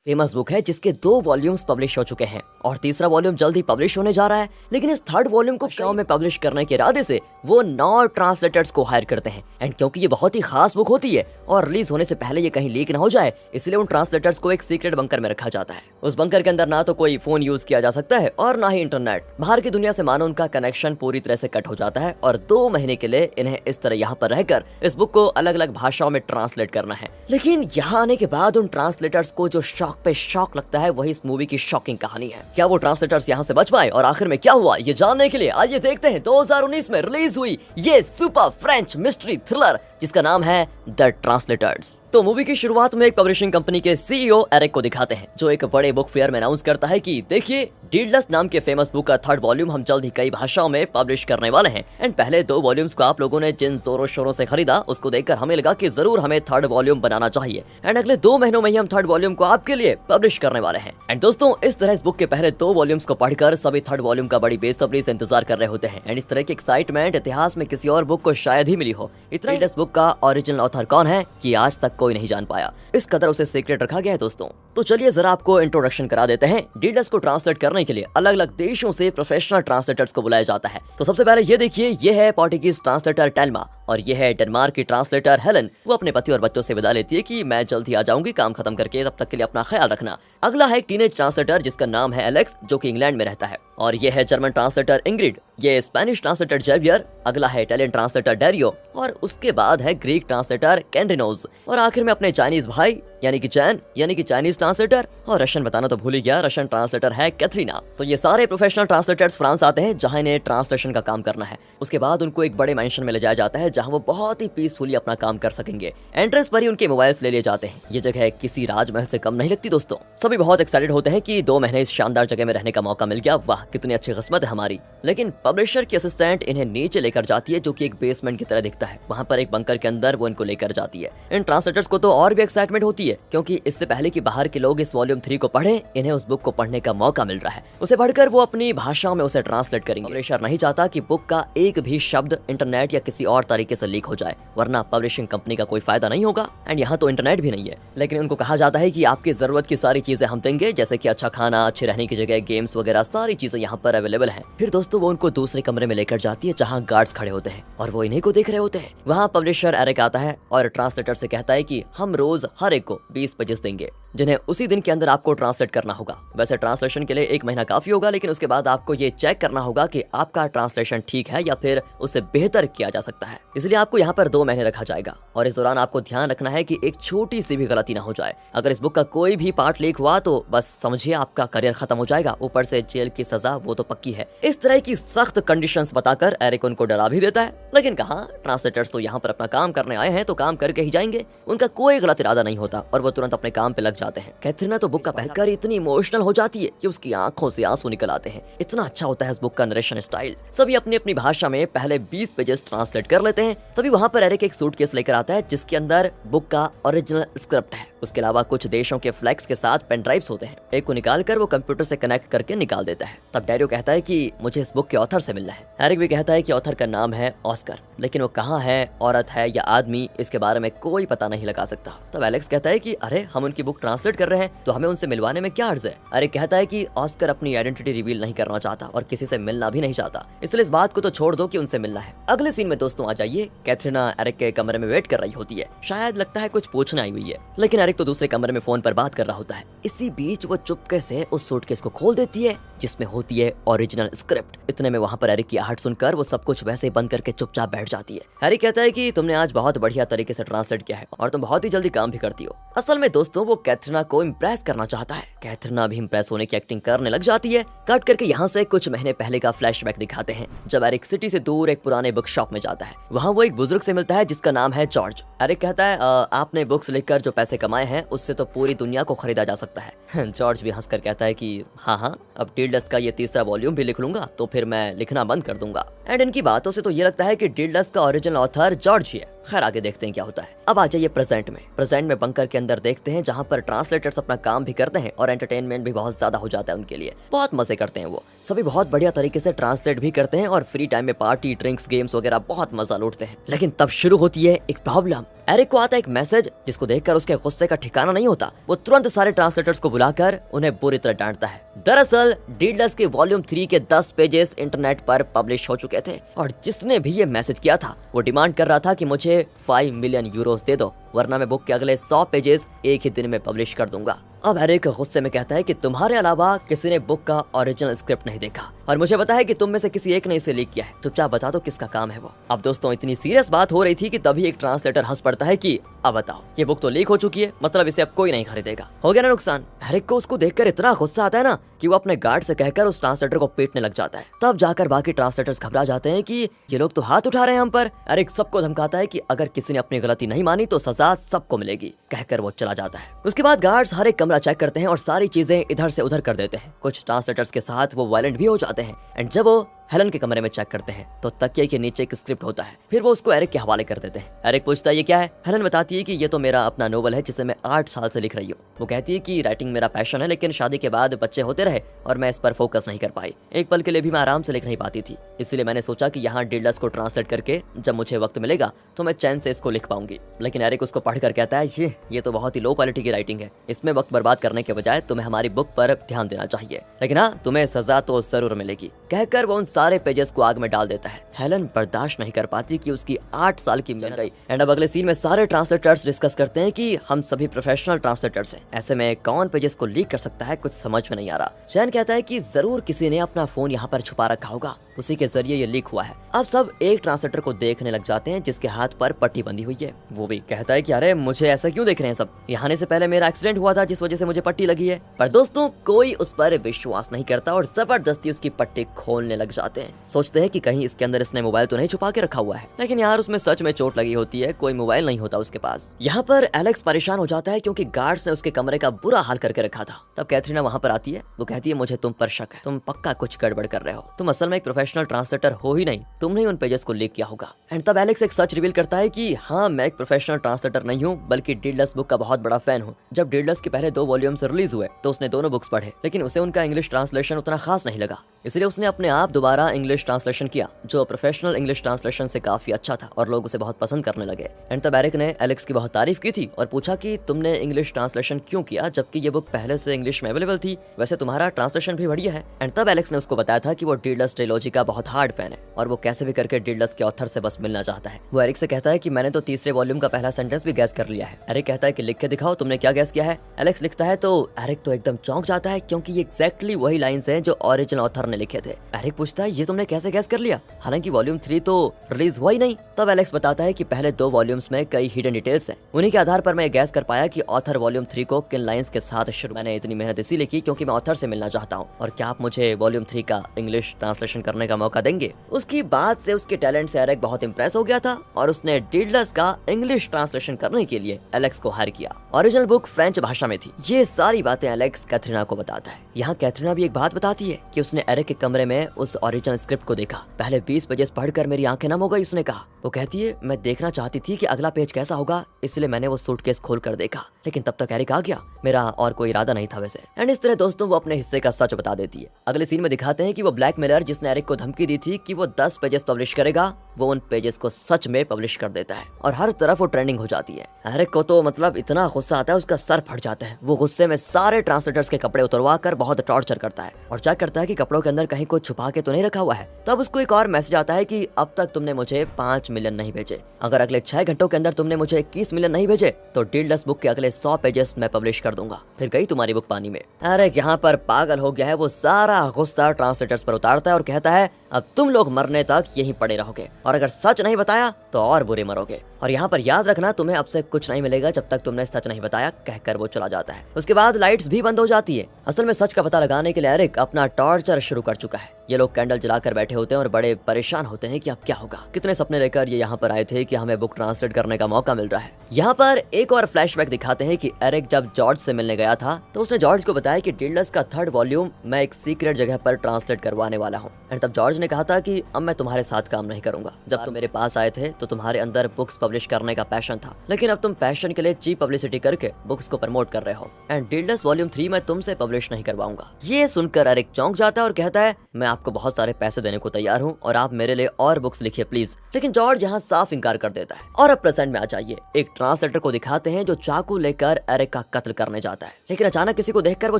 Famous book है जिसके 2 volumes publish हो चुके हैं और तीसरा वॉल्यूम जल्द ही पब्लिश होने जा रहा है। लेकिन इस थर्ड वॉल्यूम को शो में पब्लिश करने के इरादे से वो 9 ट्रांसलेटर्स को हायर करते हैं। एंड क्योंकि ये बहुत ही खास बुक होती है और रिलीज होने से पहले ये कहीं लीक ना हो जाए, इसलिए उन ट्रांसलेटर्स को एक सीक्रेट बंकर में रखा जाता है। उस बंकर के अंदर ना तो कोई फोन यूज किया जा सकता है और ना ही इंटरनेट। बाहर की दुनिया से मानो उनका कनेक्शन पूरी तरह से कट हो जाता है और 2 महीने के लिए इन्हें इस तरह यहाँ पर रहकर इस बुक को अलग अलग भाषाओं में ट्रांसलेट करना है। लेकिन यहाँ आने के बाद उन ट्रांसलेटर्स को जो शॉक पे शॉक लगता है वही इस मूवी की शॉकिंग कहानी है। क्या वो ट्रांसलेटर्स यहाँ से बच पाए और आखिर में क्या हुआ, ये जानने के लिए आइए देखते हैं 2019 में रिलीज हुई ये सुपर फ्रेंच मिस्ट्री थ्रिलर जिसका नाम है द ट्रांसलेटर्स। तो मूवी की शुरुआत में एक पब्लिशिंग कंपनी के सीईओ एरिक को दिखाते हैं जो एक बड़े बुक फेयर में अनाउंस करता है कि देखिए, डीडलेस नाम के फेमस बुक का 3rd वॉल्यूम हम जल्द ही कई भाषाओं में पब्लिश करने वाले हैं। एंड पहले 2 वॉल्यूम्स को आप लोगों ने जिन जोरों शोरों से खरीदा उसको देखकर हमें लगा कि जरूर हमें 3rd वॉल्यूम बनाना चाहिए। एंड अगले 2 महीनों में ही हम 3rd वॉल्यूम को आपके लिए पब्लिश करने वाले हैं। एंड दोस्तों, इस तरह इस बुक के पहले 2 वॉल्यूम्स को पढ़कर सभी 3rd वॉल्यूम का बड़ी बेसब्री से इंतजार कर रहे होते हैं। एंड इस तरह की एक्साइटमेंट इतिहास में किसी और बुक को शायद ही मिली हो। इतना डीडलेस बुक का ओरिजिनल ऑथर कौन है ये आज तक कोई नहीं जान पाया, इस कदर उसे सीक्रेट रखा गया है दोस्तों। तो चलिए जरा आपको इंट्रोडक्शन करा देते हैं। डीडलेस को ट्रांसलेट करने के लिए अलग अलग देशों से प्रोफेशनल ट्रांसलेटर्स को बुलाया जाता है। तो सबसे पहले ये देखिए, ये है पोर्टुगीज ट्रांसलेटर टेल्मा और ये है डेनमार्क की ट्रांसलेटर हेलन। वो अपने पति और बच्चों से विदा लेती है कि मैं जल्द ही आ जाऊंगी, काम खत्म करके, तब तक के लिए अपना ख्याल रखना। अगला है टीनेज ट्रांसलेटर जिसका नाम है एलेक्स जो कि इंग्लैंड में रहता है। और ये है जर्मन ट्रांसलेटर इंग्रिड, ये स्पेनिश ट्रांसलेटर जेवियर, अगला है इटालियन ट्रांसलेटर डेरियो और उसके बाद है ग्रीक ट्रांसलेटर कैंड्रिनोज और आखिर में अपने चाइनीज भाई यानी कि चैन यानी कि चाइनीज ट्रांसलेटर, और रशियन बताना तो भूल ही गया, रशियन ट्रांसलेटर है कैथरीना। तो ये सारे प्रोफेशनल ट्रांसलेटर्स फ्रांस आते हैं जहां इन्हें ट्रांसलेशन का काम करना है। उसके बाद उनको एक बड़े मेंशन में ले जाया जाता है जहां वो बहुत ही पीसफुली अपना काम कर सकेंगे। एंट्रेंस पर ही उनके मोबाइल्स ले लिए जाते हैं। ये जगह किसी राजमहल से कम नहीं लगती दोस्तों। सभी बहुत एक्साइटेड होते हैं कि 2 महीने इस शानदार जगह में रहने का मौका मिल गया, वाह कितनी अच्छी किस्मत है हमारी। लेकिन पब्लिशर की असिस्टेंट इन्हें नीचे लेकर जाती है जो कि एक बेसमेंट की तरह दिखता है। वहां पर एक बंकर के अंदर वो इनको लेकर जाती है। इन ट्रांसलेटर्स को तो और भी एक्साइटमेंट होती है क्योंकि इससे पहले कि बाहर के लोग इस वॉल्यूम 3 को पढ़ें, इन्हें उस बुक को पढ़ने का मौका मिल रहा है। उसे पढ़कर वो अपनी भाषाओं में उसे ट्रांसलेट करेंगे। पब्लिशर नहीं चाहता कि बुक का एक भी शब्द इंटरनेट या किसी और तरीके से लीक हो जाए, वरना पब्लिशिंग कंपनी का कोई फायदा नहीं होगा। एंड यहाँ तो इंटरनेट भी नहीं है। लेकिन उनको कहा जाता है कि आपकी जरूरत की सारी चीजें हम देंगे, जैसे कि अच्छा खाना, अच्छी रहने की जगह, गेम्स वगैरह सारी चीजें यहाँ पर अवेलेबल हैं। फिर दोस्तों वो उनको दूसरे कमरे में लेकर जाती है जहाँ गार्ड्स खड़े होते हैं और वो इन्हीं को देख रहे होते हैं। वहाँ पब्लिशर एरिक आता है और ट्रांसलेटर से कहता है कि हम रोज हर एक को 20 पेजेस देंगे जिन्हें उसी दिन के अंदर आपको ट्रांसलेट करना होगा। वैसे ट्रांसलेशन के लिए 1 महीना काफी होगा, लेकिन उसके बाद आपको ये चेक करना होगा कि आपका ट्रांसलेशन ठीक है या फिर उसे बेहतर किया जा सकता है। इसलिए आपको यहाँ पर 2 महीने रखा जाएगा और इस दौरान आपको ध्यान रखना है कि एक छोटी सी भी गलती ना हो जाए। अगर इस बुक का कोई भी पार्ट लीक हुआ तो बस समझिए आपका करियर खत्म हो जाएगा, ऊपर से जेल की सजा वो तो पक्की है। इस तरह की सख्त कंडीशंस बताकर एरिक उनको डरा भी देता है। लेकिन कहा, ट्रांसलेटर्स तो यहाँ पर अपना काम करने आए हैं तो काम करके ही जाएंगे। उनका कोई गलत इरादा नहीं होता और वो तुरंत अपने काम पे लग जाते हैं। कैथरीना तो बुक का पढ़कर इतनी इमोशनल हो जाती है कि उसकी आंखों से आंसू निकल आते हैं। इतना अच्छा होता है इस बुक का नरेशन स्टाइल। सभी अपनी अपनी भाषा में पहले 20 पेजेस ट्रांसलेट कर लेते हैं। तभी वहाँ पर एरिक एक सूटकेस लेकर आता है जिसके अंदर बुक का ओरिजिनल स्क्रिप्ट है। उसके अलावा कुछ देशों के फ्लैग्स के साथ पेन ड्राइव्स होते हैं। एक को निकालकर वो कंप्यूटर से कनेक्ट करके निकाल देता है। तब डेरियो कहता है कि मुझे इस बुक के ऑथर से मिलना है। एरिक भी कहता है कि ऑथर का नाम है ऑस्कर, लेकिन वो कहाँ है, औरत है या आदमी, इसके बारे में कोई पता नहीं लगा सकता। तब एलेक्स कहता है कि अरे हम उनकी बुक ट्रांसलेट कर रहे हैं तो हमें उनसे मिलवाने में क्या अर्ज है। एरिक कहता है कि ऑस्कर अपनी आइडेंटिटी रिवील नहीं करना चाहता और किसी से मिलना भी नहीं चाहता, इसलिए इस बात को तो छोड़ दो कि उनसे मिलना है। अगले सीन में दोस्तों आ जाइए, कैथरीना एरिक के कमरे में वेट कर रही होती है। शायद लगता है कुछ पूछने आई हुई है, लेकिन एरिक तो दूसरे कमरे में फोन पर बात कर रहा होता है। इसी बीच वो चुपके से उस सूटकेस को खोल देती है जिसमें होती है ओरिजिनल स्क्रिप्ट। इतने में वहाँ पर एरिक की आहट सुनकर वो सब कुछ वैसे ही बंद करके चुपचाप बैठ जाती है। एरिक कहता है कि तुमने आज बहुत बढ़िया तरीके से ट्रांसलेट किया है और तुम बहुत ही जल्दी काम भी करती हो। असल में दोस्तों वो कैथरीना को इम्प्रेस करना चाहता है। कैथरीना भी इम्प्रेस होने की एक्टिंग करने लग जाती है। कट करके यहाँ से कुछ महीने पहले का फ्लैशबैक दिखाते हैं जब एरिक सिटी से दूर एक पुराने बुक शॉप में जाता है। वहाँ वो एक बुजुर्ग से मिलता है जिसका नाम है जॉर्ज। एरिक कहता है आपने बुक्स लिखकर जो पैसे कमाए हैं उससे तो पूरी दुनिया को खरीदा जा सकता है। जॉर्ज भी हंसकर कहता है कि हाँ, अब डीडलेस का ये 3रा वॉल्यूम भी लिख लूंगा तो फिर मैं लिखना बंद कर दूंगा। एंड इनकी बातों से तो ये लगता है कि डीडलेस का ओरिजिनल ऑथर जॉर्ज ही है। खैर आगे देखते हैं क्या होता है। अब आ जाइए प्रेजेंट में। प्रेजेंट में बंकर के अंदर देखते हैं जहाँ पर ट्रांसलेटर्स अपना काम भी करते हैं और एंटरटेनमेंट भी बहुत ज्यादा हो जाता है उनके लिए। बहुत मजे करते हैं वो सभी, बहुत बढ़िया तरीके से ट्रांसलेट भी करते हैं और फ्री टाइम में पार्टी, ड्रिंक्स, गेम्स वगैरह बहुत मजा लूटते हैं। लेकिन तब शुरू होती है एक प्रॉब्लम। एरिक को आता है एक मैसेज जिसको देखकर उसके गुस्से का ठिकाना नहीं होता। वो तुरंत सारे ट्रांसलेटर्स को बुलाकर उन्हें बुरी तरह डांटता है। दरअसल डीडलस के वॉल्यूम 3 के 10 पेजेस इंटरनेट पर पब्लिश हो चुके थे और जिसने भी ये मैसेज किया था वो डिमांड कर रहा था कि मुझे 5 मिलियन यूरोस दे दो, वरना मैं बुक के अगले 100 पेजेस एक ही दिन में पब्लिश कर दूंगा। अब एरिक गुस्से में कहता है कि तुम्हारे अलावा किसी ने बुक का ओरिजिनल स्क्रिप्ट नहीं देखा और मुझे पता है कि तुम में से किसी एक ने इसे लीक किया है। चुपचाप बता दो किसका काम है वो। अब दोस्तों इतनी सीरियस बात हो रही थी कि तभी एक ट्रांसलेटर हंस पड़ता है कि अब बताओ, ये बुक तो लीक हो चुकी है, मतलब इसे अब कोई नहीं खरीदेगा। हो गया ना नुकसान। एरिक को उसको देखकर इतना गुस्सा आता है ना कि वो अपने गार्ड से कहकर उस ट्रांसलेटर को पीटने लग जाता है। तब जाकर बाकी ट्रांसलेटर्स घबरा जाते हैं कि ये लोग तो हाथ उठा रहे हैं हम पर। एरिक सबको धमकाता है कि अगर किसी ने अपनी गलती नहीं मानी तो सजा सबको मिलेगी, कहकर वो चला जाता है। उसके बाद गार्ड्स हर एक कमरा चेक करते हैं और सारी चीजें इधर से उधर कर देते हैं। कुछ ट्रांसलेटर्स के साथ वो वायलेंट भी हो जाते हैं एंड जब वो हेलन के कमरे में चेक करते हैं तो तकिए के नीचे एक स्क्रिप्ट होता है। फिर वो उसको एरिक के हवाले कर देते हैं। एरिक पूछता है ये क्या है। हेलन बताती है कि ये तो मेरा अपना नोवेल है जिसे मैं 8 साल से लिख रही हूँ। वो कहती है कि राइटिंग मेरा पैशन है, लेकिन शादी के बाद बच्चे होते रहे और मैं इस पर फोकस नहीं कर पाई। एक पल के लिए भी मैं आराम से लिख नहीं पाती थी, इसलिए मैंने सोचा कि यहाँ डीडलस को ट्रांसलेट करके जब मुझे वक्त मिलेगा तो मैं चैन से इसको लिख पाऊंगी। लेकिन एरिक उसको पढ़कर कहता है ये तो बहुत ही लो क्वालिटी की राइटिंग है, इसमें वक्त बर्बाद करने के बजाय तुम्हें हमारी बुक पर ध्यान देना चाहिए, लेकिन हाँ तुम्हें सजा तो जरूर मिलेगी, कहकर वो उन सारे पेजेस को आग में डाल देता है। हेलन बर्दाश्त नहीं कर पाती कि उसकी 8 साल की मेहनत गई। एंड अब अगले सीन में सारे ट्रांसलेटर्स डिस्कस करते हैं कि हम सभी प्रोफेशनल ट्रांसलेटर्स हैं, ऐसे में कौन पेजेस को लीक कर सकता है, कुछ समझ में नहीं आ रहा। शैन कहता है कि जरूर किसी ने अपना फोन यहाँ पर छुपा रखा होगा, उसी के जरिए ये लीक हुआ है। अब सब एक ट्रांसलेटर को देखने लग जाते हैं जिसके हाथ पर पट्टी बंधी हुई है। वो भी कहता है कि अरे मुझे ऐसा क्यों देख रहे हैं सब, यहाँ आने से पहले मेरा एक्सीडेंट हुआ था जिस वजह से मुझे पट्टी लगी है। पर दोस्तों कोई उस पर विश्वास नहीं करता और जबरदस्ती उसकी पट्टी खोलने लग जाते हैं। सोचते हैं कि कहीं इसके अंदर इसने मोबाइल तो नहीं छुपा के रखा हुआ है, लेकिन यार उसमें सच में चोट लगी होती है, कोई मोबाइल नहीं होता उसके पास। यहाँ पर एलेक्स परेशान हो जाता है क्योंकि गार्ड्स ने उसके कमरे का बुरा हाल करके रखा था। तब कैथरीना वहाँ पर आती है। वो कहती है मुझे तुम पर शक है, तुम पक्का कुछ गड़बड़ कर रहे हो, तुम असल में एक प्रोफेशनल ट्रांसलेटर हो ही नहीं, तुमने ही उन पेजेस को लीक किया होगा। एंड तब एलेक्स एक सच रिवील करता है कि हाँ मैं एक प्रोफेशनल ट्रांसलेटर नहीं हूँ बल्कि डीडलस बुक का बहुत बड़ा फैन हूँ। जब डीडलस के पहले 2 वॉल्यूम्स रिलीज हुए तो उसने दोनों बुक्स पढ़े, लेकिन उसे उनका इंग्लिश ट्रांसलेशन उतना खास नहीं लगा, इसलिए उसने अपने आप दोबारा इंग्लिश ट्रांसलेशन किया जो प्रोफेशनल इंग्लिश ट्रांसलेशन से काफी अच्छा था और लोग उसे बहुत पसंद करने लगे। एंड तब एरिक ने एलेक्स की बहुत तारीफ की थी और पूछा कि तुमने इंग्लिश ट्रांसलेशन क्यों किया जबकि ये बुक पहले से इंग्लिश में अवेलेबल थी, वैसे तुम्हारा ट्रांसलेशन भी बढ़िया है। एंड तब एलेक्स ने उसको बताया था कि वो डीडलस ट्रिलॉजी का बहुत हार्ड फैन है और वो कैसे भी करके डीडलस के ऑथर से बस मिलना चाहता है। वो एरिक से कहता है कि मैंने तो तीसरे वॉल्यूम का पहला सेंटेंस भी गैस कर लिया है। एरिक कहता है कि लिख के दिखाओ तुमने क्या गैस किया है। एलेक्स लिखता है तो एरिक तो एकदम चौंक जाता है क्योंकि ये एग्जैक्टली वही लाइंस हैं जो ओरिजिनल ऑथर ने लिखे थे। एरिक पूछता है ये तुमने कैसे गैस कर लिया, हालांकि वॉल्यूम 3 तो रिलीज हुआ ही नहीं। तब एलेक्स बताता है कि पहले 2 वॉल्यूम्स में कई हिडन डिटेल्स हैं, उन्हीं के आधार पर मैं गैस कर पाया कि ऑथर वॉल्यूम 3 को किन लाइंस के साथ शुरू। मैंने इतनी मेहनत इसीलिए की क्योंकि मैं ऑथर से मिलना चाहता हूँ और क्या आप मुझे वॉल्यूम 3 का इंग्लिश ट्रांसलेशन करने का मौका देंगे। उसकी बात से उसके टैलेंट से एरिक बहुत इंप्रेस हो गया था और उसने डीडलस का इंग्लिश ट्रांसलेशन करने के लिए एलेक्स को हायर किया। ओरिजिनल बुक फ्रेंच भाषा में थी। ये सारी बातें एलेक्स कैथरीना को बताता है। यहाँ कैथरीना भी एक बात बताती है कि उसने एरिक के कमरे में उस ओरिजिनल स्क्रिप्ट को देखा। पहले 20 पेजेस पढ़कर मेरी आंखें नम हो गई, उसने कहा। वो कहती है मैं देखना चाहती थी कि अगला पेज कैसा होगा, इसलिए मैंने वो सूटकेस खोल कर देखा, लेकिन तब तक एरिक आ गया, मेरा और कोई इरादा नहीं था वैसे। एंड इस तरह दोस्तों वो अपने हिस्से का सच बता देती है। अगले सीन में दिखाते हैं कि वो ब्लैकमेलर जिसने एरिक को धमकी दी थी कि वो 10 पेजेस पब्लिश करेगा, वो उन पेजेस को सच में पब्लिश कर देता है और हर तरफ वो ट्रेंडिंग हो जाती है। एरिक को तो मतलब इतना गुस्सा आता है उसका सर फट जाता है। वो गुस्से में सारे ट्रांसलेटर्स के कपड़े उतरवा कर बहुत टॉर्चर करता है और चेक करता है कि कपड़ों के अंदर कहीं कुछ छुपा के तो नहीं रखा हुआ है। तब उसको एक और मैसेज आता है कि अब तक तुमने मुझे 5 मिलियन नहीं भेजे, अगर अगले 6 घंटों के अंदर तुमने मुझे 21 मिलियन नहीं भेजे तो डीडलस बुक के अगले 100 पेजेस मैं पब्लिश कर दूंगा, फिर गई तुम्हारी बुक पानी में। एरिक यहाँ पर पागल हो गया है। वो सारा गुस्सा ट्रांसलेटर्स पर उतारता है और कहता है अब तुम लोग मरने तक यहीं पड़े रहोगे और अगर सच नहीं बताया तो और बुरे मरोगे, और यहाँ पर याद रखना तुम्हें अब से कुछ नहीं मिलेगा जब तक तुमने सच नहीं बताया, कहकर वो चला जाता है। उसके बाद लाइट्स भी बंद हो जाती है असल में सच का पता लगाने के लिए एरिक अपना टॉर्चर शुरू कर चुका है। ये लोग कैंडल जलाकर बैठे होते हैं और बड़े परेशान होते हैं कि अब क्या होगा। कितने सपने लेकर ये यहाँ पर आए थे कि हमें बुक ट्रांसलेट करने का मौका मिल रहा है। यहाँ पर एक और फ्लैशबैक दिखाते हैं कि एरिक जब जॉर्ज से मिलने गया था तो उसने जॉर्ज को बताया कि डिल्डस का 3rd वॉल्यूम मैं एक सीक्रेट जगह पर ट्रांसलेट करवाने वाला हूँ। एंड तब जॉर्ज ने कहा था कि अब मैं तुम्हारे साथ काम नहीं करूंगा। जब तुम मेरे पास आए थे तो तुम्हारे अंदर बुक्स पब्लिश करने का पैशन था, लेकिन अब तुम पैशन के लिए चीप पब्लिसिटी करके बुक्स को प्रमोट कर रहे हो। एंड डिल्डस वॉल्यूम 3 मैं तुमसे पब्लिश नहीं करवाऊंगा। ये सुनकर एरिक चौंक जाता है और कहता है मैं आपको बहुत सारे पैसे देने को तैयार हूँ और आप मेरे लिए और बुक्स लिखिए प्लीज। लेकिन जॉर्ज यहाँ साफ इंकार कर देता है। और अब प्रेजेंट में आ जाइए। एक ट्रांसलेटर को दिखाते हैं जो चाकू लेकर एरिक का कत्ल करने जाता है, लेकिन अचानक किसी को देखकर वो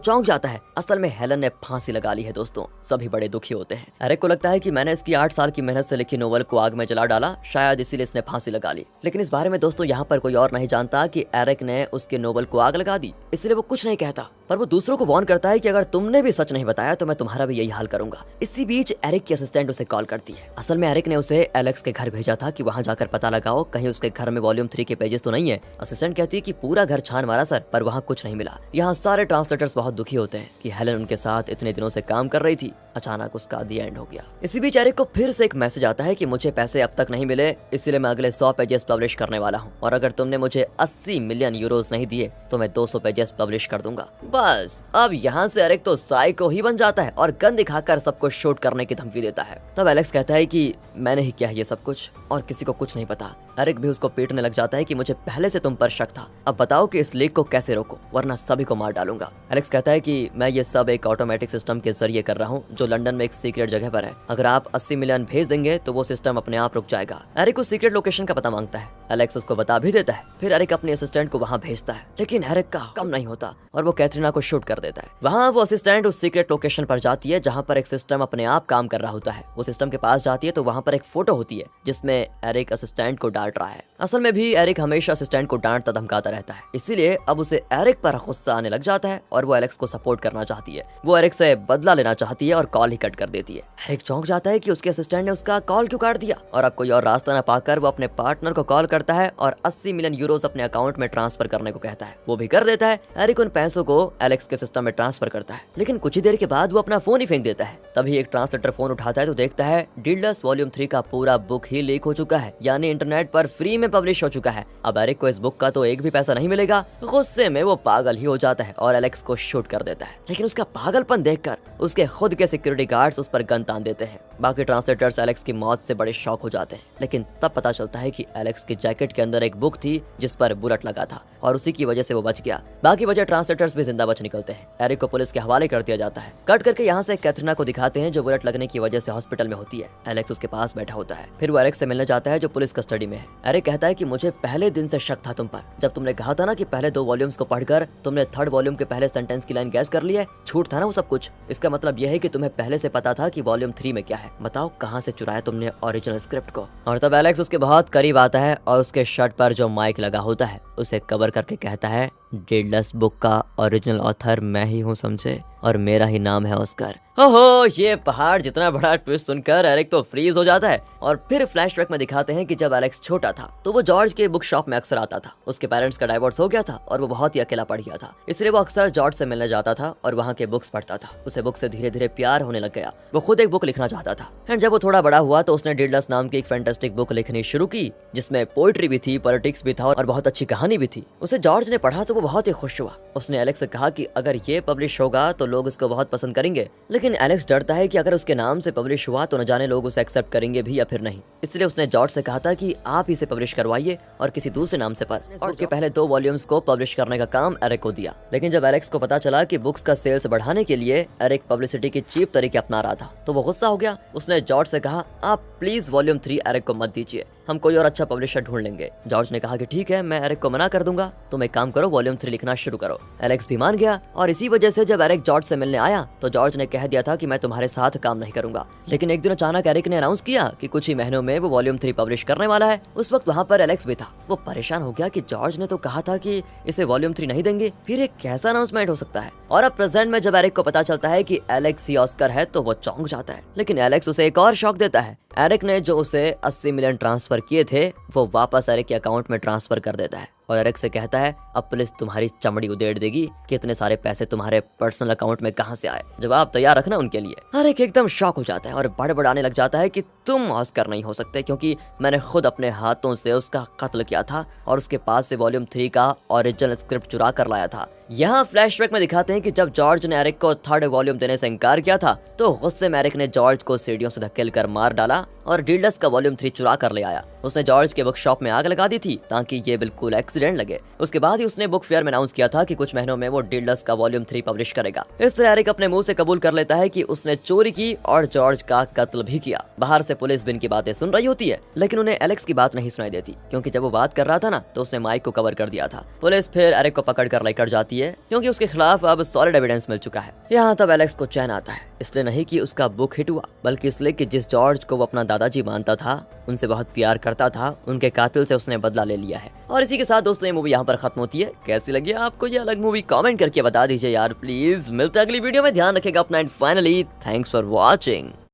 चौंक जाता है। असल में हेलन ने फांसी लगा ली है। दोस्तों सभी बड़े दुखी होते हैं। एरिक को लगता है कि मैंने इसकी 8 साल की मेहनत से लिखी नोवेल को आग में जला डाला, शायद इसीलिए इसने फांसी लगा ली। लेकिन इस बारे में दोस्तों यहाँ पर कोई और नहीं जानता कि एरिक ने उसके नोवेल को आग लगा दी, इसलिए वो कुछ नहीं कहता। पर वो दूसरों को वार्न करता है कि अगर तुमने भी सच नहीं बताया तो मैं तुम्हारा भी यही हाल करूंगा। इसी बीच एरिक की असिस्टेंट उसे कॉल करती है। असल में एरिक ने उसे एलेक्स के घर भेजा था कि वहां जाकर पता लगाओ कहीं उसके घर में वॉल्यूम 3 के पेजेस तो नहीं है। असिस्टेंट कहती है कि पूरा घर छान मारा सर, पर वहां कुछ नहीं मिला। यहाँ सारे ट्रांसलेटर्स बहुत दुखी होते हैं कि हेलन उनके साथ इतने दिनों से काम कर रही थी, अचानक उसका दी एंड हो गया। इसी बीच एरिक को फिर से एक मैसेज आता है कि मुझे पैसे अब तक नहीं मिले, इसलिए मैं अगले 100 पेजेस पब्लिश करने वाला हूँ और अगर तुमने मुझे 80 मिलियन यूरोस नहीं दिए तो मैं 200 पेजेस पब्लिश कर दूंगा। बस अब यहाँ से एरिक तो साइको ही बन जाता है और गन दिखाकर सबको शूट करने की धमकी देता है। तब एलेक्स कहता है कि मैंने ही किया है ये सब कुछ और किसी को कुछ नहीं पता। एरिक भी उसको पीटने लग जाता है कि मुझे पहले से तुम पर शक था, अब बताओ कि इस लीक को कैसे रोको वरना सभी को मार डालूंगा। एलेक्स कहता है कि मैं ये सब एक ऑटोमेटिक सिस्टम के जरिए कर रहा हूँ जो लंदन में एक सीक्रेट जगह पर है। अगर आप 80 मिलियन भेज देंगे तो वो सिस्टम अपने आप रुक जाएगा। एरिक उस सीक्रेट लोकेशन का पता मांगता है। एलेक्स उसको बता भी देता है। फिर एरिक अपने असिस्टेंट को वहाँ भेजता है, लेकिन एरिक का कम नहीं होता और वो कैथरीना को शूट कर देता है। वहाँ वो असिस्टेंट उस सीक्रेट लोकेशन पर जाती है जहाँ पर एक सिस्टम अपने आप काम कर रहा होता है। वो सिस्टम के पास जाती है तो वहाँ पर एक फोटो होती है जिसमें एरिक असिस्टेंट को डांट रहा है। असल में भी एरिक हमेशा असिस्टेंट को डांटता धमकाता रहता है, इसीलिए अब उसे एरिक पर गुस्सा आने लग जाता है और वो एलेक्स को सपोर्ट करना चाहती है। वो एरिक से बदला लेना चाहती है और कॉल ही कट कर देती है। एरिक चौंक जाता है कि उसके असिस्टेंट ने उसका कॉल क्यों काट दिया और अब कोई और रास्ता न पाकर वो अपने पार्टनर को कॉल करता है और 80 मिलियन यूरोस अपने अकाउंट में ट्रांसफर करने को कहता है। वो भी कर देता है। एरिक उन पैसों को एलेक्स के सिस्टम में ट्रांसफर करता है, लेकिन कुछ ही देर के बाद वो अपना फोन ही फेंक देता है। तभी एक ट्रांसलेटर फोन उठाता है तो देखता है डिल्डस वॉल्यूम 3 का पूरा बुक ही लीक हो चुका है, यानी इंटरनेट पर फ्री में पब्लिश हो चुका है। अब एरिक को इस बुक का तो एक भी पैसा नहीं मिलेगा। गुस्से में वो पागल ही हो जाता है और एलेक्स को शूट कर देता है, लेकिन उसका पागलपन देखकर उसके खुद के सिक्योरिटी गार्ड्स उस पर गन तान देते हैं। बाकी ट्रांसलेटर्स एलेक्स की मौत से बड़े शॉक हो जाते हैं, लेकिन तब पता चलता है कि एलेक्स की जैकेट के अंदर एक बुक थी जिस पर बुलेट लगा था और उसी की वजह से वो बच गया। बाकी वजह ट्रांसलेटर्स भी जिंदा बच निकलते हैं। एरिक को पुलिस के हवाले कर दिया जाता है। कट करके यहाँ से कैथरीना को दिखाते हैं जो बुलेट लगने की वजह से हॉस्पिटल में होती है। एलेक्स उसके पास बैठा होता है। फिर वो एरिक से मिलने जाता है जो पुलिस कस्टडी में है। एरिक कहता है कि मुझे पहले दिन से शक था तुम पर। जब तुमने कहा था ना कि पहले 2 वॉल्यूम्स को पढ़कर तुमने 3rd वॉल्यूम के पहले सेंटेंस की लाइन गैस कर ली है, झूठ था ना वो सब कुछ। इसका मतलब यह है कि तुम्हें पहले से पता था कि वॉल्यूम 3 में क्या है। बताओ कहाँ से चुराया तुमने ओरिजिनल स्क्रिप्ट को। और तब एलेक्स उसके बहुत करीब आता है और उसके शर्ट पर जो माइक लगा होता है उसे कवर करके कहता है डिल्डस बुक का ओरिजिनल ऑथर मैं ही हूँ समझे, और मेरा ही नाम है ऑस्कर। ओहो, ये पहाड़ जितना बड़ा ट्विस्ट सुनकर एरिक तो फ्रीज हो जाता है। और फिर फ्लैशबैक में दिखाते हैं कि जब एलेक्स छोटा था तो वो जॉर्ज के बुक शॉप में अक्सर आता था। उसके पेरेंट्स का डाइवोर्स हो गया था और वो बहुत ही अकेला पड़ गया था, इसलिए वो अक्सर जॉर्ज से मिलने जाता था और वहाँ के बुक्स पढ़ता था। उसे बुक से धीरे धीरे प्यार होने लग गया। वो खुद एक बुक लिखना चाहता था। एंड जब वो थोड़ा बड़ा हुआ तो उसने डिल्डस नाम की एक फैंटास्टिक बुक लिखनी शुरू की जिसमें पोएट्री भी थी, पॉलिटिक्स भी था और बहुत अच्छी कहानी भी थी। उसे जॉर्ज ने पढ़ा तो वो बहुत ही खुश हुआ। उसने एलेक्स से कहा कि अगर ये पब्लिश होगा तो लोग इसको बहुत पसंद करेंगे, लेकिन एलेक्स डरता है कि अगर उसके नाम से पब्लिश हुआ तो न जाने लोग उसे एक्सेप्ट करेंगे भी या फिर नहीं। इसलिए उसने जॉर्ज से कहा था कि आप इसे पब्लिश करवाइए और किसी दूसरे नाम से पर और उसके पहले 2 वॉल्यूम्स को पब्लिश करने का काम एरिक को दिया। लेकिन जब एलेक्स को पता चला कि बुक्स का सेल्स बढ़ाने के लिए एरिक पब्लिसिटी की चीप तरीके अपना रहा था तो वो गुस्सा हो गया। उसने जॉर्ज से कहा आप प्लीज वॉल्यूम 3 एरिक को मत दीजिए, हम कोई और अच्छा पब्लिशर ढूंढ लेंगे। जॉर्ज ने कहा कि ठीक है, मैं एरिक को मना कर दूंगा, तुम एक काम करो वॉल्यूम 3 लिखना शुरू करो। एलेक्स भी मान गया और इसी वजह से जब एरिक जॉर्ज से मिलने आया तो जॉर्ज ने कह दिया था कि मैं तुम्हारे साथ काम नहीं करूंगा। लेकिन एक दिन अचानक एरिक ने अनाउंस किया कि कुछ ही महीनों में वो वॉल्यूम 3 पब्लिश करने वाला है। उस वक्त वहाँ पर एलेक्स भी था। वो परेशान हो गया कि जॉर्ज ने तो कहा था कि इसे वॉल्यूम 3 नहीं देंगे, फिर एक कैसा अनाउंसमेंट हो सकता है। और अब प्रेजेंट में जब एरिक को पता चलता है कि एलेक्स ही ऑस्कर है तो वो चौंक जाता है। लेकिन एलेक्स उसे एक और शॉक देता है। एरिक ने जो उसे 80 मिलियन ट्रांसफर किए थे वो वापस एरिक के अकाउंट में ट्रांसफर कर देता है। और एरिक से कहता है अब पुलिस तुम्हारी चमड़ी उधेड़ देगी कि इतने सारे पैसे तुम्हारे पर्सनल अकाउंट में कहां से आए, जवाब तैयार रखना उनके लिए। एरिक एकदम शॉक हो जाता है और बड़बड़ाने लग जाता है कि तुम ऑस्कर नहीं हो सकते क्योंकि मैंने खुद अपने हाथों से उसका कत्ल किया था और उसके पास से वॉल्यूम 3 का ओरिजिनल स्क्रिप्ट चुरा कर लाया था। यहाँ फ्लैशबैक में दिखाते हैं कि जब जॉर्ज ने एरिक को थर्ड वॉल्यूम देने से इनकार किया था तो गुस्से में एरिक ने जॉर्ज को सीढ़ियों से धकेल कर मार डाला और डीलस का वॉल्यूम 3 चुरा कर ले आया। उसने जॉर्ज के बुक शॉप में आग लगा दी थी ताकि ये बिल्कुल एक्सीडेंट लगे। उसके बाद ही उसने बुक फेयर में अनाउंस किया था कि कुछ महीनों में वो डीलस का वॉल्यूम 3 पब्लिश करेगा। इस तरह एरिक अपने मुंह से कबूल कर लेता है कि उसने चोरी की और जॉर्ज का कत्ल भी किया। बाहर से पुलिस बिन की बातें सुन रही होती है लेकिन उन्हें एलेक्स की बात नहीं सुनाई देती क्योंकि जब वो बात कर रहा था ना तो उसने माइक को कवर कर दिया था। पुलिस फिर एरिक को पकड़ कर लेकर जाती है क्योंकि उसके खिलाफ अब सॉलिड एविडेंस मिल चुका है। यहाँ तब एलेक्स को चैन आता है, इसलिए नहीं कि उसका बुक हिट हुआ बल्कि इसलिए कि जिस जॉर्ज को वो अपना दादाजी मानता था, उनसे बहुत प्यार करता था, उनके कातिल से उसने बदला ले लिया है। और इसी के साथ दोस्तों ये मूवी यहाँ पर खत्म होती है। कैसी लगी आपको ये अलग मूवी कमेंट करके बता दीजिए यार प्लीज। मिलते हैं अगली वीडियो में, ध्यान रखेगा अपना and finally thanks for watching.